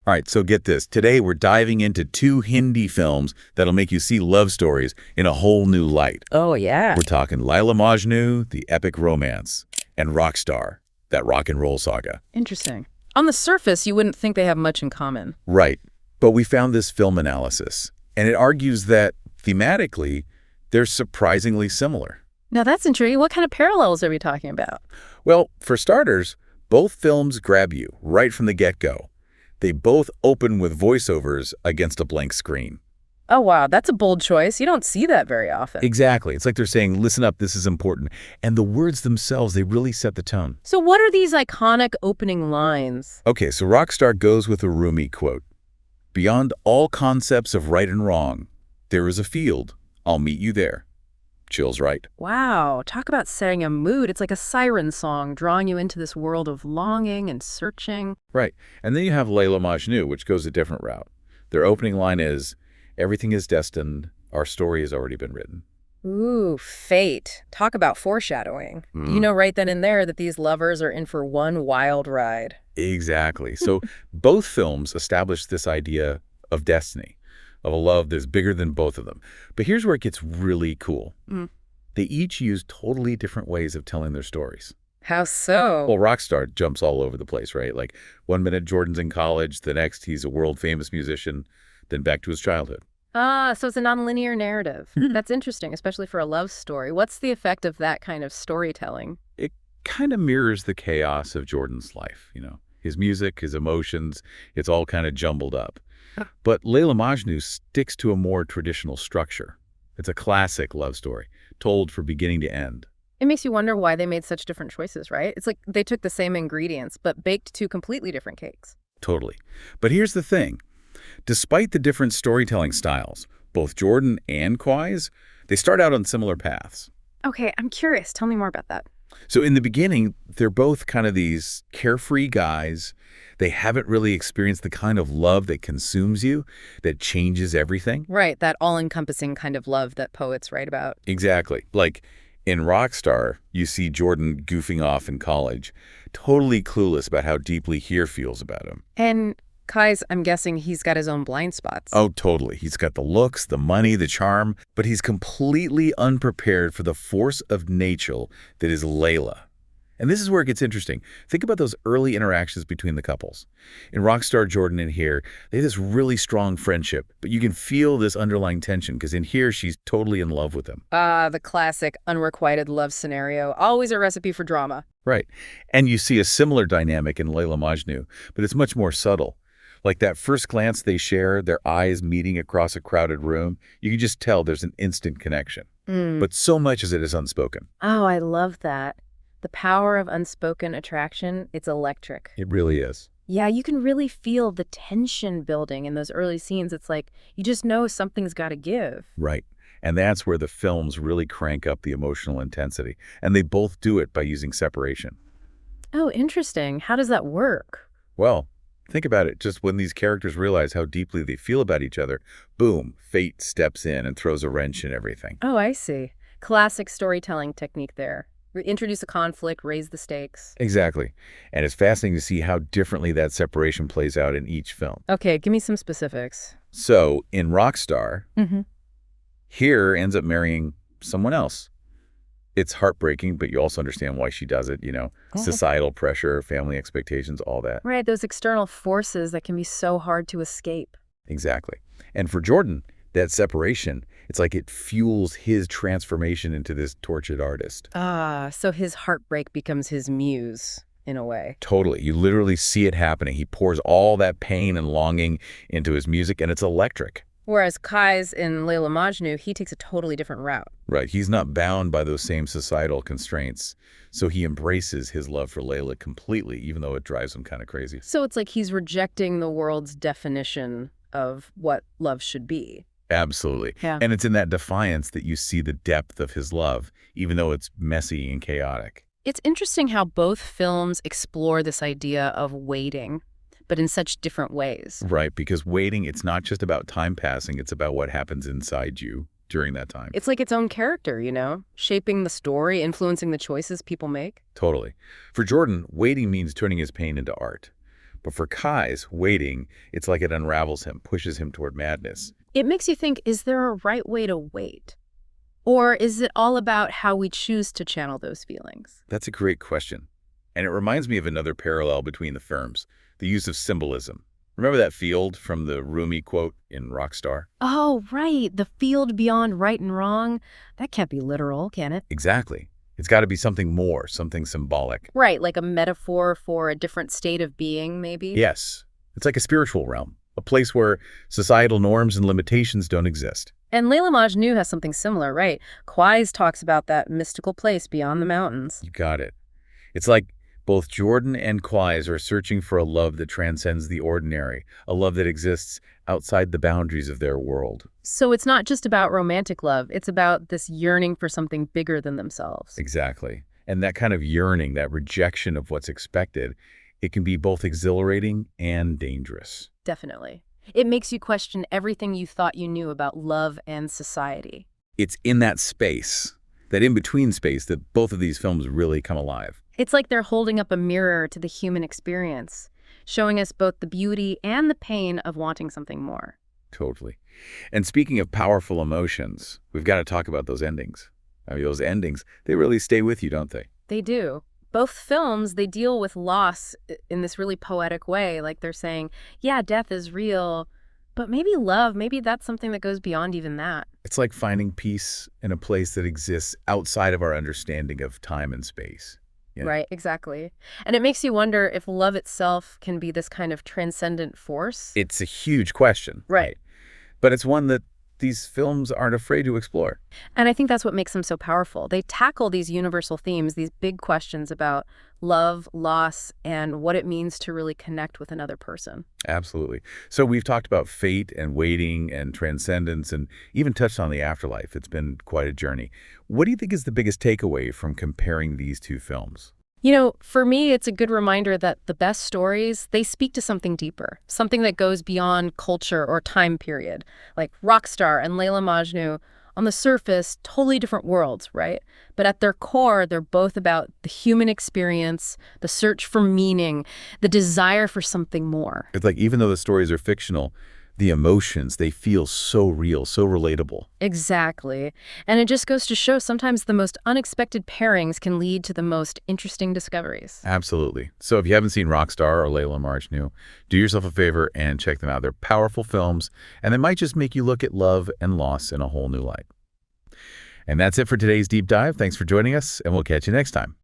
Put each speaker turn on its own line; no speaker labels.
All right, so get this. Today we're diving into two Hindi films that'll make you see love stories in a whole new light.
Oh, yeah.
We're talking Laila Majnu, the epic romance, and Rockstar, that rock and roll saga.
Interesting. On the surface, you wouldn't think they have much in common.
Right, but we found this film analysis, and it argues that, thematically, they're surprisingly similar.
Now, that's intriguing. What kind of parallels are we talking about?
Well, for starters, both films grab you right from the get-go. They both open with voiceovers against a blank screen.
Oh, wow. That's a bold choice. You don't see that very often.
Exactly. It's like they're saying, listen up, this is important. And the words themselves, they really set the tone.
So what are these iconic opening lines?
Okay, so Rockstar goes with a Rumi quote. Beyond all concepts of right and wrong, there is a field. I'll meet you there. Chills, right?
Wow. Talk about setting a mood. It's like a siren song, drawing you into this world of longing and searching.
Right. And then you have Laila Majnu, which goes a different route. Their opening line is, everything is destined. Our story has already been written.
Ooh, fate. Talk about foreshadowing. You know right then and there that these lovers are in for one wild ride.
Exactly. So both films establish this idea of destiny, of a love that's bigger than both of them. But here's where it gets really cool. They each use totally different ways of telling their stories.
How so?
Well, Rockstar jumps all over the place, right? Like 1 minute Jordan's in college, the next he's a world-famous musician, then back to his childhood.
So it's a nonlinear narrative. That's interesting, especially for a love story. What's the effect of that kind of storytelling?
It kind of mirrors the chaos of Jordan's life, you know. His music, his emotions, it's all kind of jumbled up. But Laila Majnu sticks to a more traditional structure. It's a classic love story, told from beginning to end.
It makes you wonder why they made such different choices, right? It's like they took the same ingredients, but baked two completely different cakes.
Totally. But here's the thing. Despite the different storytelling styles, both Jordan and Quai's, they start out on similar paths.
Okay, I'm curious. Tell me more about that.
So in the beginning, they're both kind of these carefree guys. They haven't really experienced the kind of love that consumes you, that changes everything.
Right, that all-encompassing kind of love that poets write about.
Exactly. Like in Rockstar, you see Jordan goofing off in college, totally clueless about how deeply Here feels about him.
And Kai's, I'm guessing he's got his own blind spots.
Oh, totally. He's got the looks, the money, the charm, but he's completely unprepared for the force of nature that is Laila. And this is where it gets interesting. Think about those early interactions between the couples. In Rockstar, Jordan and Here, they have this really strong friendship, but you can feel this underlying tension because in Here, she's totally in love with him.
The classic unrequited love scenario. Always a recipe for drama.
Right. And you see a similar dynamic in Laila Majnu, but it's much more subtle. Like that first glance they share, their eyes meeting across a crowded room, you can just tell there's an instant connection. But so much of it is unspoken.
Oh, I love that. The power of unspoken attraction, it's electric.
It really is.
Yeah, you can really feel the tension building in those early scenes. It's like, you just know something's got to give.
Right. And that's where the films really crank up the emotional intensity. And they both do it by using separation.
Oh, interesting. How does that work?
Well, think about it. Just when these characters realize how deeply they feel about each other, boom, fate steps in and throws a wrench in everything.
Oh, I see. Classic storytelling technique there. Introduce a conflict, raise the stakes.
Exactly. And it's fascinating to see how differently that separation plays out in each film.
Okay, give me some specifics.
So, in Rockstar, Here ends up marrying someone else. It's heartbreaking, but you also understand why she does it, you know, societal pressure, family expectations, all that.
Right, those external forces that can be so hard to escape.
Exactly. And for Jordan, that separation, it's like it fuels his transformation into this tortured artist.
So his heartbreak becomes his muse, in a way.
Totally. You literally see it happening. He pours all that pain and longing into his music, and it's electric.
Whereas Kai's in Laila Majnu, he takes a totally different route.
Right. He's not bound by those same societal constraints. So he embraces his love for Laila completely, even though it drives him kind of crazy.
So it's like he's rejecting the world's definition of what love should be.
Absolutely.
Yeah.
And it's in that defiance that you see the depth of his love, even though it's messy and chaotic.
It's interesting how both films explore this idea of waiting, but in such different ways.
Right, because waiting, it's not just about time passing, it's about what happens inside you during that time.
It's like its own character, you know, shaping the story, influencing the choices people make.
Totally. For Jordan, waiting means turning his pain into art. But for Kai's, waiting, it's like it unravels him, pushes him toward madness.
It makes you think, is there a right way to wait? Or is it all about how we choose to channel those feelings?
That's a great question. And it reminds me of another parallel between the films, the use of symbolism. Remember that field from the Rumi quote in Rockstar?
Oh, right. The field beyond right and wrong. That can't be literal, can it?
Exactly. It's got to be something more, something symbolic.
Right, like a metaphor for a different state of being, maybe?
Yes. It's like a spiritual realm, a place where societal norms and limitations don't exist.
And Laila Majnu has something similar, right? Quais talks about that mystical place beyond the mountains.
You got it. It's like both Jordan and Quais are searching for a love that transcends the ordinary, a love that exists outside the boundaries of their world.
So it's not just about romantic love. It's about this yearning for something bigger than themselves.
Exactly. And that kind of yearning, that rejection of what's expected, it can be both exhilarating and dangerous.
Definitely. It makes you question everything you thought you knew about love and society.
It's in that space, that in-between space, that both of these films really come alive.
It's like they're holding up a mirror to the human experience, showing us both the beauty and the pain of wanting something more.
Totally. And speaking of powerful emotions, we've got to talk about those endings. I mean, those endings, they really stay with you, don't they?
They do. Both films, they deal with loss in this really poetic way. Like they're saying, yeah, death is real, but maybe love, maybe that's something that goes beyond even that.
It's like finding peace in a place that exists outside of our understanding of time and space. Yeah.
Right, exactly. And it makes you wonder if love itself can be this kind of transcendent force.
It's a huge question.
Right.
But it's one that these films aren't afraid to explore.
And I think that's what makes them so powerful. They tackle these universal themes, these big questions about love, loss, and what it means to really connect with another person.
Absolutely. So we've talked about fate and waiting and transcendence and even touched on the afterlife. It's been quite a journey. What do you think is the biggest takeaway from comparing these two films?
You know, for me, it's a good reminder that the best stories, they speak to something deeper, something that goes beyond culture or time period. Like Rockstar and Laila Majnu, on the surface, totally different worlds, right? But at their core, they're both about the human experience, the search for meaning, the desire for something more.
It's like even though the stories are fictional, the emotions, they feel so real, so relatable.
Exactly. And it just goes to show sometimes the most unexpected pairings can lead to the most interesting discoveries.
Absolutely. So if you haven't seen Rockstar or Laila Majnu, do yourself a favor and check them out. They're powerful films, and they might just make you look at love and loss in a whole new light. And that's it for today's deep dive. Thanks for joining us, and we'll catch you next time.